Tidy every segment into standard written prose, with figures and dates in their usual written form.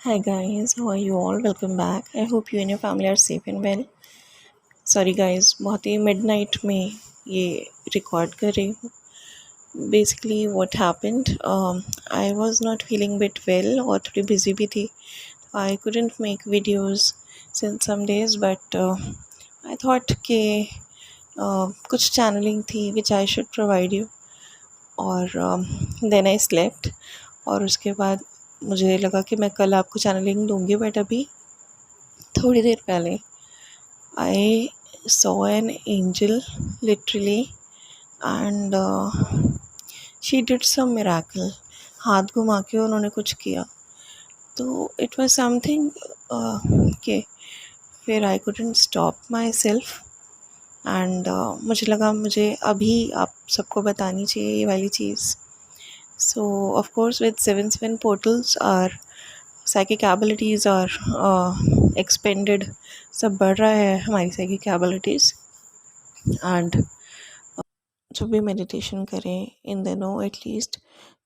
Hi guys, how are you all? Welcome back. I hope you and your family are safe and well. Sorry guys, बहुत ही midnight में ये record कर रही हूँ. Basically what happened, I was not feeling bit well और थोड़ी busy भी थी. I couldn't make videos since some days, but I thought कि कुछ channeling थी which I should provide you. और then I slept और उसके बाद मुझे लगा कि मैं कल आपको channeling दूँगी, बट अभी थोड़ी देर पहले I saw an angel literally, and she did some miracle. हाथ घुमा के उन्होंने कुछ किया, तो it was something कि फिर I couldn't stop myself, and मुझे लगा मुझे अभी आप सबको बतानी चाहिए ये वाली चीज़. So of course with 7/7 portals our psychic abilities are expanded. सब बढ़ रहा है हमारी psychic abilities. एंड जब भी मेडिटेशन करें इन दिनों at least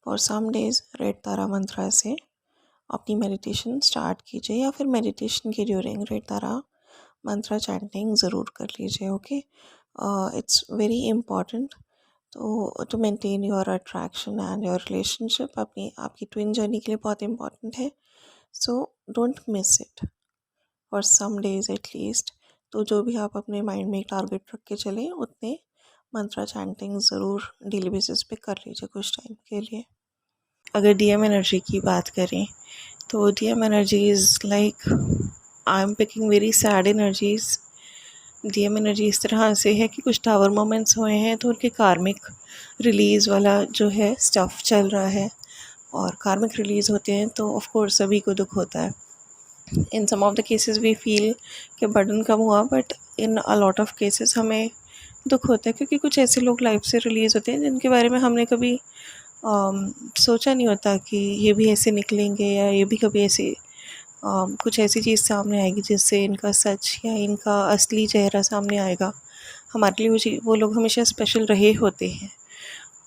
for some days red Tara mantra से अपनी मेडिटेशन स्टार्ट कीजिए, या फिर मेडिटेशन के during red Tara mantra chanting ज़रूर कर लीजिए. Okay, it's very important to maintain your attraction and your relationship. आपकी ट्विन जर्नी के लिए बहुत इम्पॉर्टेंट है. So don't miss it for some days at least. तो जो भी आप अपने माइंड में एक टारगेट रख के चलें, उतने मंत्रा चैंटिंग ज़रूर डेली बेसिस पे कर लीजिए कुछ टाइम के लिए. अगर डीएम एनर्जी की बात करें तो DM energy is like I am picking very sad energies. DM energy इस तरह से है कि कुछ टावर मोमेंट्स हुए हैं तो उनके कार्मिक रिलीज़ वाला जो है स्टफ़ चल रहा है, और कार्मिक रिलीज़ होते हैं तो ऑफ कोर्स सभी को दुख होता है. In some of the cases we feel कि बर्डन कम हुआ, but in a lot of cases हमें दुख होता है, क्योंकि कुछ ऐसे लोग लाइफ से रिलीज़ होते हैं जिनके बारे में हमने कभी सोचा नहीं होता कि ये भी ऐसे निकलेंगे, या ये भी कभी ऐसे कुछ ऐसी चीज़ सामने आएगी जिससे इनका सच या इनका असली चेहरा सामने आएगा. हमारे लिए वो लोग हमेशा स्पेशल रहे होते हैं,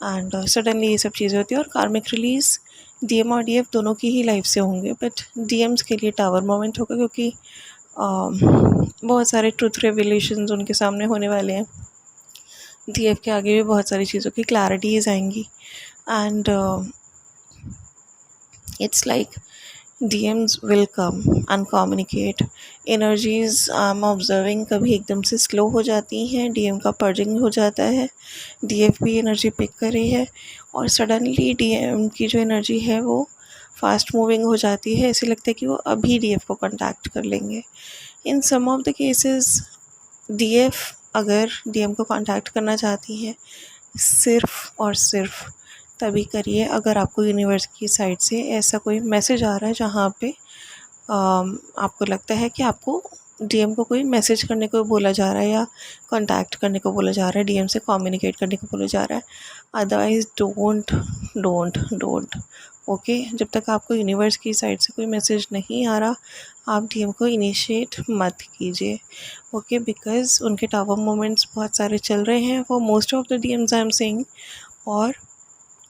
एंड सडनली ये सब चीज़ें होती हैं. और कार्मिक रिलीज़ डीएम और डीएफ दोनों की ही लाइफ से होंगे, बट डीएम्स के लिए टावर मोमेंट होगा, क्योंकि बहुत सारे ट्रुथ रेवलेशंस उनके सामने होने वाले हैं. डीएफ के आगे भी बहुत सारी चीज़ों की क्लैरिटीज़ आएंगी, and it's like DMs will come and communicate. Energies I am observing कभी एकदम से स्लो हो जाती हैं, डीएम का पर्जिंग हो जाता है, डीएफ भी एनर्जी पिक कर रही है, और सडनली डीएम की जो एनर्जी है वो फास्ट मूविंग हो जाती है. ऐसे लगता है कि वो अभी डीएफ को कांटेक्ट कर लेंगे. इन some of the cases DF अगर डीएम को कांटेक्ट करना चाहती हैं, सिर्फ और सिर्फ तभी करिए अगर आपको यूनिवर्स की साइड से ऐसा कोई मैसेज आ रहा है जहाँ पे आपको लगता है कि आपको डीएम को कोई मैसेज करने को बोला जा रहा है, या कांटेक्ट करने को बोला जा रहा है, डीएम से कम्युनिकेट करने को बोला जा रहा है. Otherwise don't don't don't okay. जब तक आपको यूनिवर्स की साइड से कोई मैसेज नहीं आ रहा, आप डीएम को इनिशिएट मत कीजिए. ओके, बिकॉज उनके टावर मोमेंट्स बहुत सारे चल रहे हैं for most of the DMs I am saying, और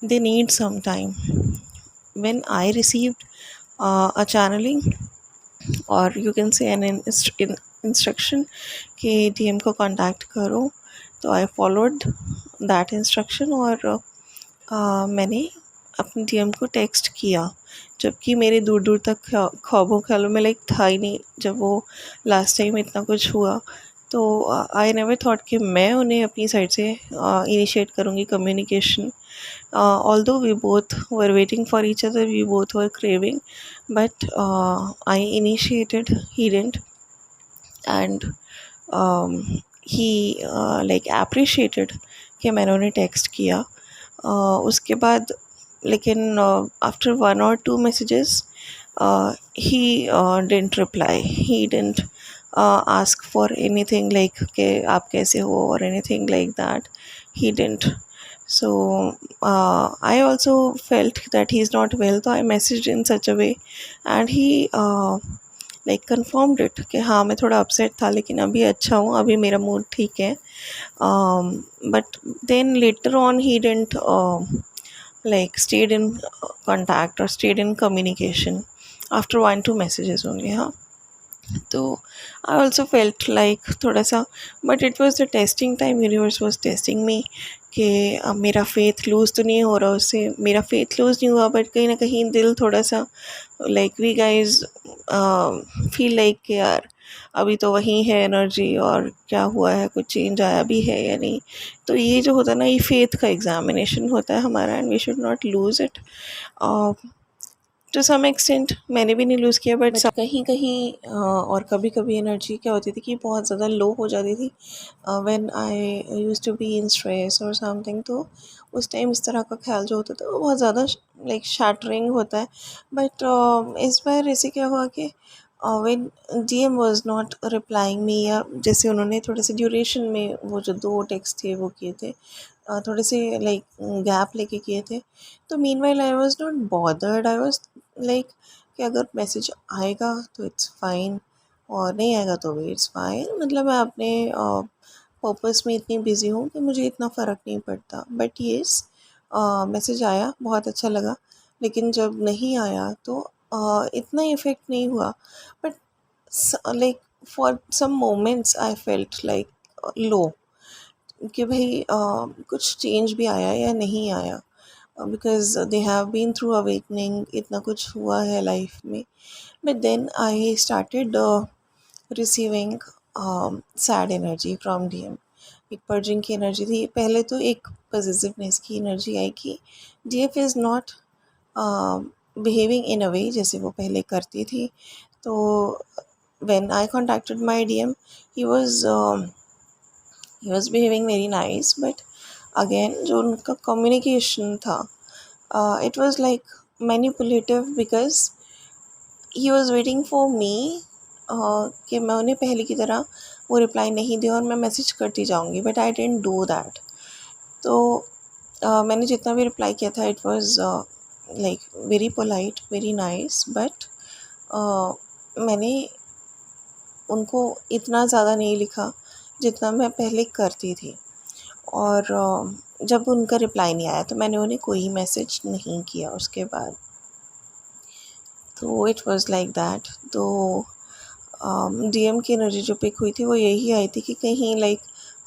they need some time. When I received a channeling, or you can say an instruction कि DM को contact करो, तो I followed that instruction, और मैंने अपने DM को टेक्स्ट किया, जबकि मेरे दूर दूर तक ख्वाबों ख्यालों में लाइक था ही नहीं जब वो लास्ट टाइम इतना कुछ हुआ. तो आई नेवर थॉट कि मैं उन्हें अपनी साइड से इनिशिएट करूँगी communication. Although we both were waiting for each other, we both were craving, but I initiated, he didn't, and he like appreciated कि मैंने उन्हें टेक्स्ट किया. उसके बाद लेकिन after 1 or 2 messages he didn't reply, he didn't ask for anything like कि आप कैसे हो or anything like that. He didn't. So I also felt that he's not well, so I messaged in such a way, and he like confirmed it कि हाँ मैं थोड़ा upset था लेकिन अभी अच्छा हूँ, अभी मेरा mood ठीक है. But then later on he didn't like stayed in contact or stayed in communication. After 1-2 messages only. हाँ, तो आई ऑल्सो फेल्ट लाइक थोड़ा सा, but it was the testing time. Universe was testing me कि अब मेरा faith loose तो नहीं हो रहा उससे. मेरा फेथ लूज़ नहीं हुआ, बट कहीं ना कहीं दिल थोड़ा सा like we guys feel like कि यार अभी तो वही है एनर्जी, और क्या हुआ है, कुछ चेंज आया भी है या नहीं. तो ये जो होता है ना, ये फेथ का एग्जामिनेशन होता है हमारा, and we should not lose it. To some extent मैंने भी नहीं लूज़ किया, बट कहीं कहीं और कभी कभी एनर्जी क्या होती थी कि बहुत ज़्यादा लो हो जाती थी when I used to be in stress और समथिंग. तो उस टाइम इस तरह का ख्याल जो होता था वो बहुत ज़्यादा लाइक शैटरिंग होता है. बट इस बार ऐसे क्या हुआ कि when DM was not replying me, या जैसे उन्होंने थोड़े से ड्यूरेशन में वो जो 2 टेक्स्ट थे वो किए थे, थोड़े से लाइक गैप लेके किए थे. तो meanwhile I was not bothered. I was like कि अगर मैसेज आएगा तो इट्स फाइन, और नहीं आएगा तो भी इट्स फाइन. मतलब मैं अपने पर्पस में इतनी बिज़ी हूँ कि मुझे इतना फ़र्क नहीं पड़ता. बट येस, मैसेज आया, बहुत अच्छा लगा. लेकिन जब नहीं आया तो इतना इफ़ेक्ट नहीं हुआ. But like for some moments I felt like low, कि भाई कुछ चेंज भी आया या नहीं आया, because they have been through awakening, इतना कुछ हुआ है लाइफ में. But then I started receiving sad energy from DM. एक पर्जिंग की एनर्जी थी पहले, तो एक पॉजिटिवनेस की एनर्जी आई कि DF is not behaving in a way जैसे वो पहले करती थी. तो when I contacted my DM, he was he was behaving very nice. But again जो उनका कम्युनिकेशन था, it was like manipulative, because he was waiting for me कि मैं उन्हें पहले की तरह वो रिप्लाई नहीं दिया और मैं मैसेज करती जाऊँगी. But I didn't do that. तो मैंने जितना भी रिप्लाई किया था, it was like very polite, very nice. But मैंने उनको इतना ज़्यादा नहीं लिखा जितना मैं पहले करती थी. और जब उनका रिप्लाई नहीं आया तो मैंने उन्हें कोई मैसेज नहीं किया उसके बाद. तो इट वाज लाइक दैट. तो डीएम की एनर्जी जो पिक हुई थी वो यही आई थी कि कहीं लाइक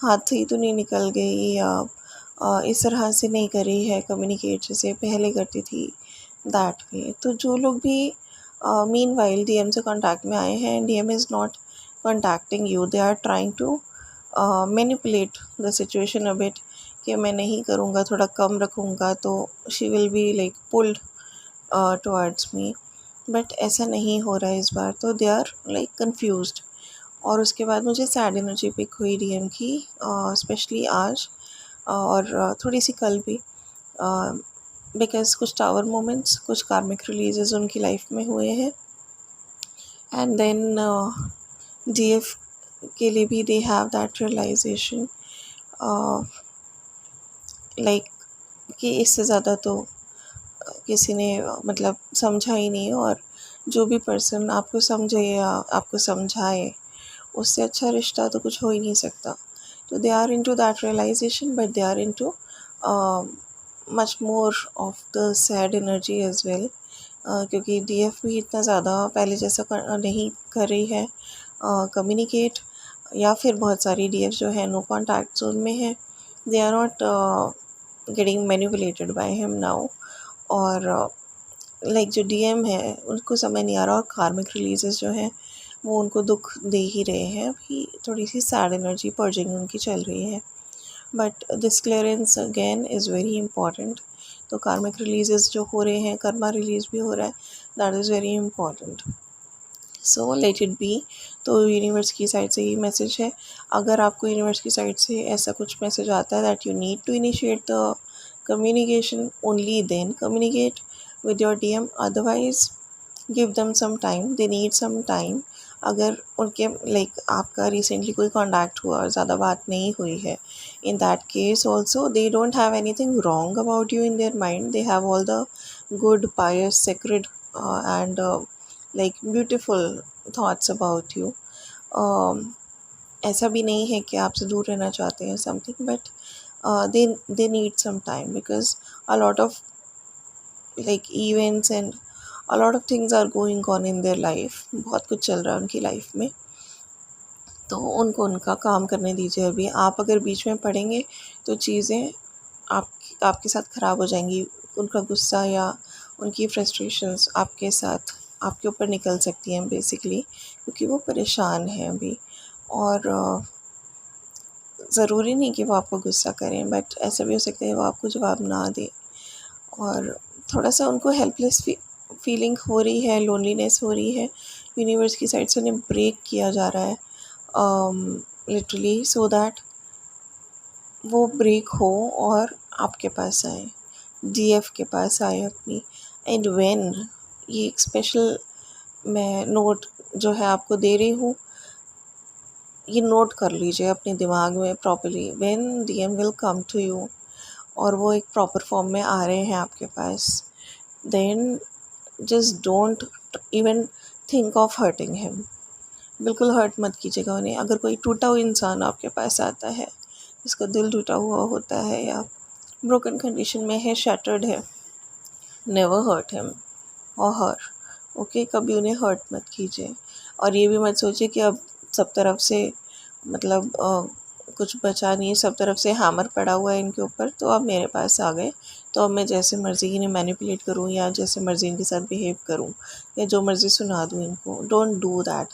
हाथ से ही तो नहीं निकल गई, या इस तरह से नहीं करी है कम्युनिकेट जैसे पहले करती थी, दैट वे. तो जो लोग भी मीन वाइल डीएम से कॉन्टैक्ट में आए हैं, DM is not contacting you, they are trying to manipulate the situation a bit, कि मैं नहीं करूँगा, थोड़ा कम रखूँगा तो she will be like pulled towards me. But ऐसा नहीं हो रहा है इस बार. तो दे आर लाइक कन्फ्यूज्ड. और उसके बाद मुझे सैड एनर्जी पिक हुई डीएम की, स्पेशली आज और थोड़ी सी कल भी, बिकॉज कुछ टावर मोमेंट्स, कुछ कार्मिक रिलीजेस उनकी लाइफ में हुए हैं. एंड देन डीएफ के लिए भी they have that realisation like कि इससे ज़्यादा तो किसी ने मतलब समझा ही नहीं. और जो भी पर्सन आपको समझे या आपको समझाए, उससे अच्छा रिश्ता तो कुछ हो ही नहीं सकता. तो they are into that realisation, but they are into much more of the sad energy as well, क्योंकि डीएफ भी इतना ज़्यादा पहले जैसा नहीं कर रही है कम्युनिकेट. या फिर बहुत सारी डीएफ जो है नो कॉन्टैक्ट जोन में है, they are not getting manipulated by him now. और लाइक जो डीएम है उनको समझ नहीं आ रहा, और कार्मिक रिलीजेस जो हैं वो उनको दुख दे ही रहे हैं. अभी थोड़ी सी सैड एनर्जी पर्जिंग उनकी चल रही है. But this clearance again is very important. तो कार्मिक रिलीजेस जो हो रहे हैं, कर्मा रिलीज भी हो रहा है, that is very important. So let it be. तो यूनिवर्स की साइड से ये मैसेज है. अगर आपको यूनिवर्स की साइड से ऐसा कुछ मैसेज आता है that you need to initiate the communication, only then communicate with your DM. Otherwise give them some time, they need some time. अगर उनके लाइक आपका रिसेंटली कोई कॉन्टैक्ट हुआ और ज़्यादा बात नहीं हुई है, in that case also they don't have anything wrong about you in their mind. They have all the good pious sacred and like beautiful thoughts about you. ऐसा भी नहीं है कि आपसे दूर रहना चाहते हैं something, but they need some time, because a lot of like events and a lot of things are going on in their life, बहुत कुछ चल रहा है उनकी लाइफ में, तो उनको उनका काम करने दीजिए। अभी आप अगर बीच में पढ़ेंगे तो चीज़ें आप आपके साथ ख़राब हो जाएंगी। उनका गुस्सा या उनकी फ्रस्ट्रेशंस आपके साथ आपके ऊपर निकल सकती हैं बेसिकली, क्योंकि वो परेशान हैं अभी। और ज़रूरी नहीं कि वो आपको गुस्सा करें, बट ऐसा भी हो सकता है वो आपको जवाब ना दें। और थोड़ा सा उनको हेल्पलेस फीलिंग हो रही है, लोनलीनेस हो रही है, यूनिवर्स की साइड से उन्हें ब्रेक किया जा रहा है लिटरली, सो दैट वो ब्रेक हो और आपके पास आए, डीएफ के पास आए अपनी। एंड व्हेन, ये एक स्पेशल मैं नोट जो है आपको दे रही हूँ, ये नोट कर लीजिए अपने दिमाग में properly. When DM will come to you और वो एक प्रॉपर फॉर्म में आ रहे हैं आपके पास, then just don't even think of hurting him. बिल्कुल हर्ट मत कीजिएगा उन्हें। अगर कोई टूटा हुआ इंसान आपके पास आता है, जिसका दिल टूटा हुआ होता है या ब्रोकन कंडीशन में है, शैटर्ड है, नेवर हर्ट हिम और हर। ओके, कभी उन्हें हर्ट मत कीजिए। और ये भी मत सोचिए कि अब सब तरफ से मतलब कुछ बचा नहीं है, सब तरफ से हैमर पड़ा हुआ है इनके ऊपर, तो अब मेरे पास आ गए, तो अब मैं जैसे मर्ज़ी इन्हें मैनिपुलेट करूँ या जैसे मर्ज़ी इनके साथ बिहेव करूँ या जो मर्ज़ी सुना दूँ इनको। Don't do that.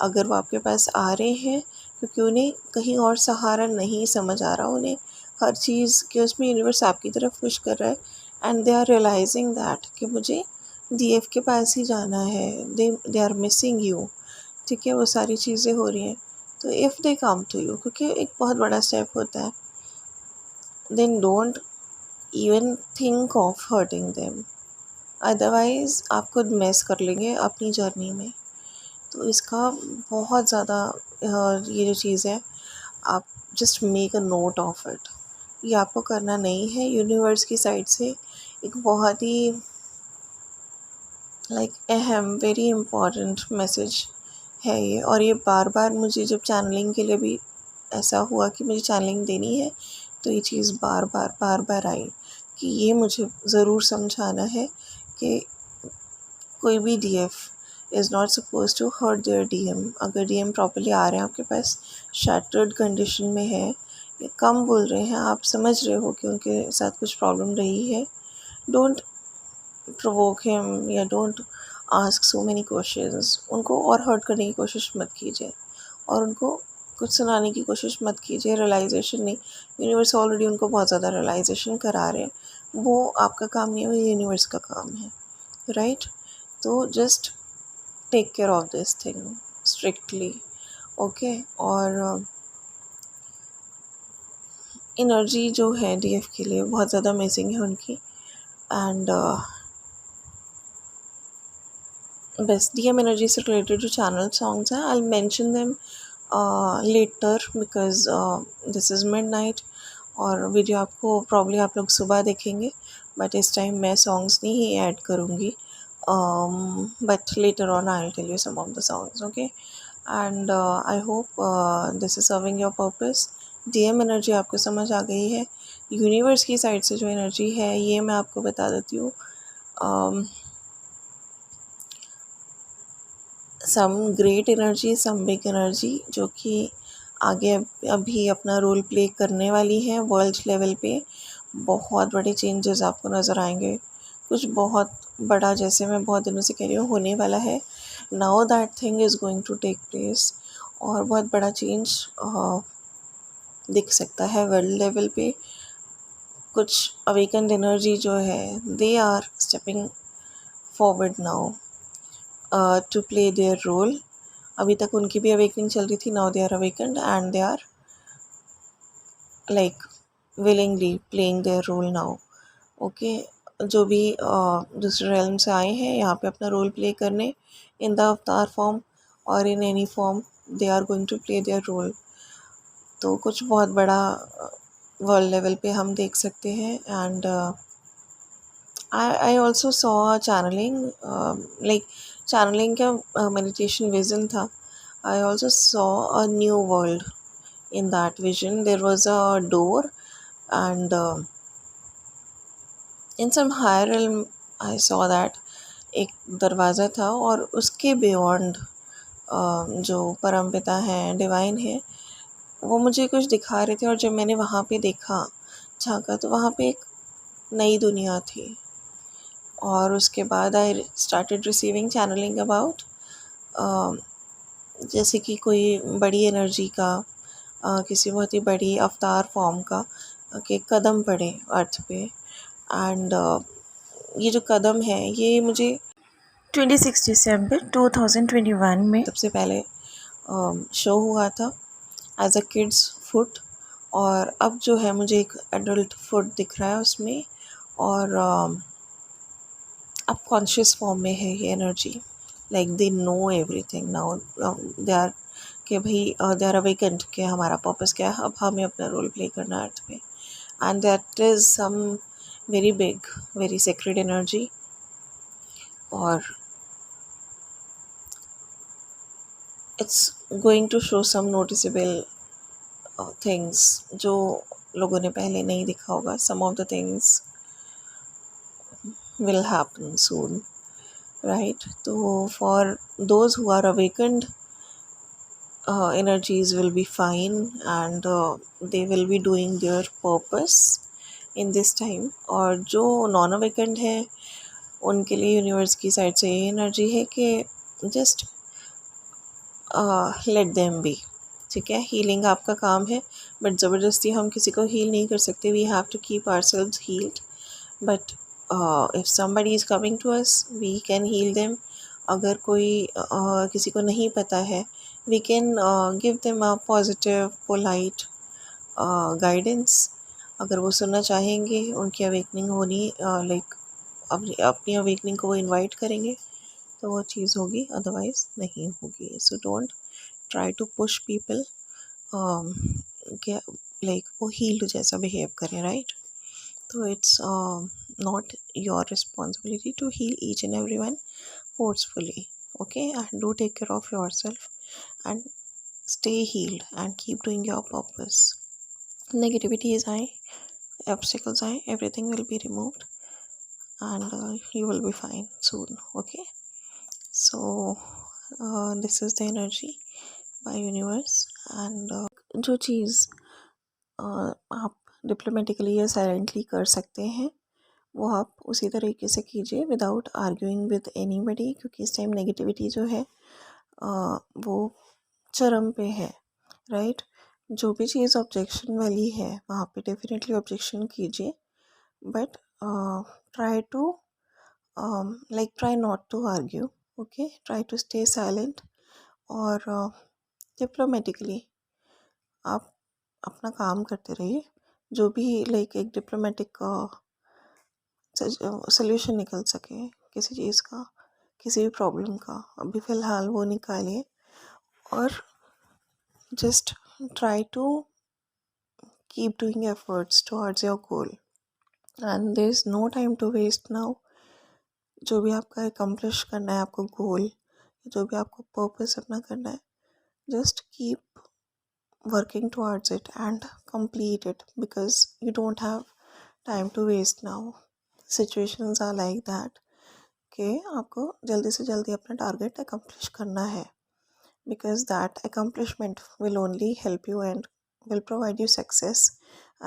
अगर वो आपके पास आ रहे हैं क्योंकि उन्हें कहीं और सहारा नहीं समझ आ रहा, उन्हें हर चीज़ के उसमें यूनिवर्स आपकी तरफ पुश कर रहा है, and they are realising that कि मुझे डीएफ के पास ही जाना है, दे आर मिसिंग यू। ठीक है, वो सारी चीज़ें हो रही हैं। तो if they come to you, क्योंकि एक बहुत बड़ा स्टेप होता है, then don't even think of hurting them, otherwise आप खुद मिस कर लेंगे अपनी जर्नी में। तो इसका बहुत ज़्यादा ये जो चीज़ है, आप just make a note of it. ये आपको करना नहीं है, यूनिवर्स की साइड से एक बहुत ही अहम, वेरी इम्पॉर्टेंट मैसेज है ये। और ये बार बार मुझे जब चैनलिंग के लिए भी ऐसा हुआ कि मुझे चैनलिंग देनी है, तो ये चीज़ बार बार आई कि ये मुझे ज़रूर समझाना है कि कोई भी DF is not suppose to hurt their DM. अगर डीएम प्रॉपर्ली आ रहे हैं आपके पास, शैटर्ड कंडीशन में है, ये कम बोल रहे हैं, आप समझ रहे हो कि उनके साथ कुछ प्रॉब्लम रही है, डोंट प्रोवोक हिम या don't ask so many questions. उनको और हर्ट करने की कोशिश मत कीजिए और उनको कुछ सुनाने की कोशिश मत कीजिए। रियलाइजेशन नहीं, यूनिवर्स ऑलरेडी उनको बहुत ज़्यादा रियलाइजेशन करा रहे हैं, वो आपका काम नहीं है, वो यूनिवर्स का काम है, राइट। तो just take care of this thing strictly, okay. और एनर्जी जो है डीएफ के लिए बहुत ज़्यादा मिसिंग है उनकी। एंड बस डीएम एनर्जी से रिलेटेड जो चैनल सॉन्ग्स हैं, I mention them later because this is midnight, और वीडियो आपको प्रॉब्ली आप लोग सुबह देखेंगे, बट इस टाइम मैं सॉन्ग्स नहीं ऐड करूँगी, but later on I will tell you some of the songs, okay. And I hope this is serving your purpose. DM energy आपको समझ आ गई है। यूनिवर्स की साइड से जो एनर्जी है, ये मैं आपको बता देती हूँ। Some great energy, some big energy, जो कि आगे अभी अपना रोल प्ले करने वाली है वर्ल्ड लेवल पे। बहुत बड़े चेंजेस आपको नज़र आएंगे, कुछ बहुत बड़ा, जैसे मैं बहुत दिनों से कह रही हूँ, होने वाला है। Now that thing is going to take place, और बहुत बड़ा चेंज दिख सकता है वर्ल्ड लेवल पे। कुछ अवेकन्ड एनर्जी जो है, they are stepping forward now to play their role. अभी तक उनकी भी अवेकनिंग चल रही थी, now they are awakened and they are like willingly playing their role now, okay. जो भी दूसरे रेलम से आए हैं यहाँ पे अपना रोल प्ले करने, इन द अवतार फॉर्म और in any form, they are going to play their role. तो कुछ बहुत बड़ा वर्ल्ड लेवल पे हम देख सकते हैं। And I also saw a channeling, like channeling का meditation vision था. I also saw a new world in that vision. There was a door, and in some higher realm I saw that एक दरवाज़ा था और उसके beyond जो परमपिता हैं, डिवाइन है, वो मुझे कुछ दिखा रहे थे। और जब मैंने वहाँ पे देखा, झाँका, तो वहाँ पे एक नई दुनिया थी। और उसके बाद I started receiving channelling about जैसे कि कोई बड़ी एनर्जी का किसी बहुत ही बड़ी अवतार फॉर्म का के कदम पड़े अर्थ पे। एंड ये जो कदम है ये मुझे 26 दिसंबर 2021 में सबसे पहले शो हुआ था एज अ किड्स फुट। और अब जो है मुझे एक एडल्ट फुट दिख रहा है उसमें। और अब कॉन्शियस फॉर्म में है ये energy. Like they know everything now, they are कि भाई दे आर अवेकेंड कि हमारा पर्पस क्या है, अब हमें अपना रोल प्ले करना है अर्थ में। And that is some very big, very sacred energy. और it's going to show some noticeable things जो लोगों ने पहले नहीं देखा होगा। Some of the things will happen soon, right? तो for those who are awakened, energies will be fine, and they will be doing their purpose in this time. और जो नॉन अवेकेंड है उनके लिए यूनिवर्स की साइड से ये energy है कि जस्ट लेट देम बी। ठीक है, हीलिंग आपका काम है, बट ज़बरदस्ती हम किसी को हील नहीं कर सकते। We have to keep ourselves healed, but if somebody is coming to us we can heal them. अगर कोई किसी को नहीं पता है, we can give them a positive polite guidance. अगर वो सुनना चाहेंगे, उनकी अवेकनिंग होनी, लाइक अपनी अवेकनिंग को वो इनवाइट करेंगे तो वो चीज़ होगी, अदरवाइज़ नहीं होगी। So don't try to push people like वो हील्ड जैसा बिहेव करें, राइट? तो it's not your responsibility to heal each and everyone forcefully. Okay, and do take care of yourself and stay healed and keep doing your purpose. Negativity is high, obstacles high, everything will be removed, and you will be fine soon. Okay, so this is the energy by universe. And जो चीज़ आप diplomatically या silently कर सकते हैं वो आप उसी तरीके से कीजिए विदाउट आर्ग्यूइंग विद एनीबडी, क्योंकि इस टाइम नेगेटिविटी जो है वो चरम पे है, राइट? जो भी चीज़ ऑब्जेक्शन वाली है वहाँ पे डेफिनेटली ऑब्जेक्शन कीजिए, but try to try not to argue. Okay, try to stay silent. और डिप्लोमेटिकली आप अपना काम करते रहिए। जो भी एक डिप्लोमेटिक सोल्यूशन निकल सके किसी चीज़ का, किसी भी प्रॉब्लम का, अभी फ़िलहाल वो निकालिए। और just try to keep doing efforts towards your goal, and there is no time to waste now. जो भी आपका अकम्प्लिश करना है, आपको गोल, जो भी आपको पर्पस अपना करना है, just keep working towards it and complete it, because you don't have time to waste now. Situations are like that कि आपको जल्दी से जल्दी अपना टारगेट अकम्प्लिश करना है, because that accomplishment will only help you and will provide you success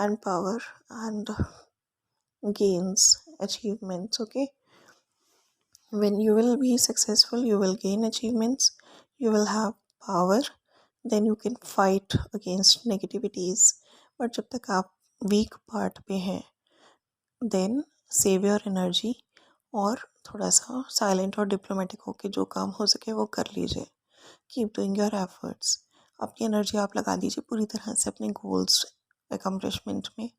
and power and gains, achievements. Okay, when you will be successful you will gain achievements, you will have power, then you can fight against negativities. but जब तक आप weak part पे हैं, then save your energy और थोड़ा सा silent और diplomatic होके जो काम हो सके वो कर लीजिए। Keep doing your efforts. अपनी एनर्जी आप लगा दीजिए पूरी तरह से अपने गोल्स अकम्प्लिशमेंट में,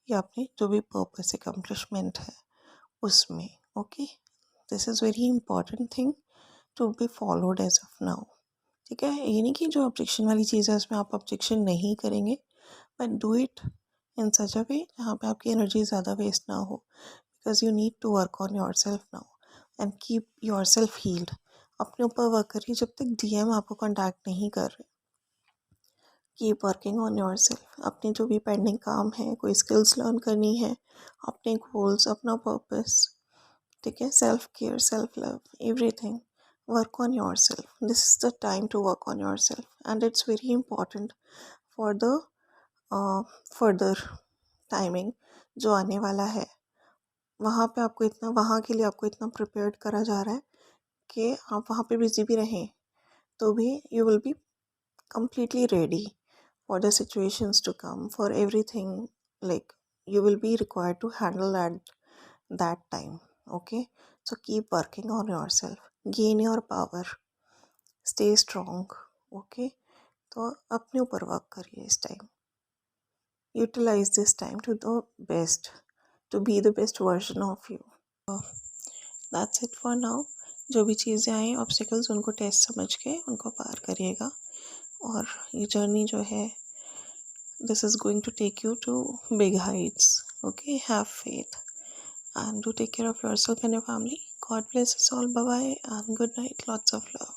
या अपने जो भी पर्पस अकम्प्लिशमेंट है उसमें। Okay, this is very important thing to be followed as of now. ठीक है, ये नहीं कि जो ऑब्जेक्शन वाली चीज़ है उसमें आप ऑब्जेक्शन नहीं करेंगे, but do it in such a way जहाँ पे आपकी एनर्जी ज़्यादा वेस्ट ना हो, because you need to work on yourself now and keep yourself healed. अपने ऊपर वर्क करिए जब तक डीएम आपको कांटेक्ट नहीं कर रहे। Keep working on your self. अपने जो भी पेंडिंग काम है, कोई स्किल्स लर्न करनी है, अपने गोल्स, अपना पर्पस, ठीक है, self care, self love, everything, work on yourself. This is the time to work on yourself and it's very important for the further timing जो आने वाला है. वहाँ के लिए आपको इतना प्रिपेयर्ड करा जा रहा है कि आप वहाँ पे बिजी भी रहें तो भी you will be completely ready for the situations to come, for everything, like you will be required to handle at that time. Okay, so keep working on yourself, gain your power, stay strong. Okay, तो अपने ऊपर work करिए इस time. Utilize this time to the best, to be the best version of you. That's it for now. जो भी चीज़ें आए obstacles, उनको टेस्ट समझ के उनको पार करिएगा. और ये जर्नी जो है, this is going to take you to big heights. Okay, have faith and do take care of yourself and your family. God bless us all. Bye bye and good night. Lots of love.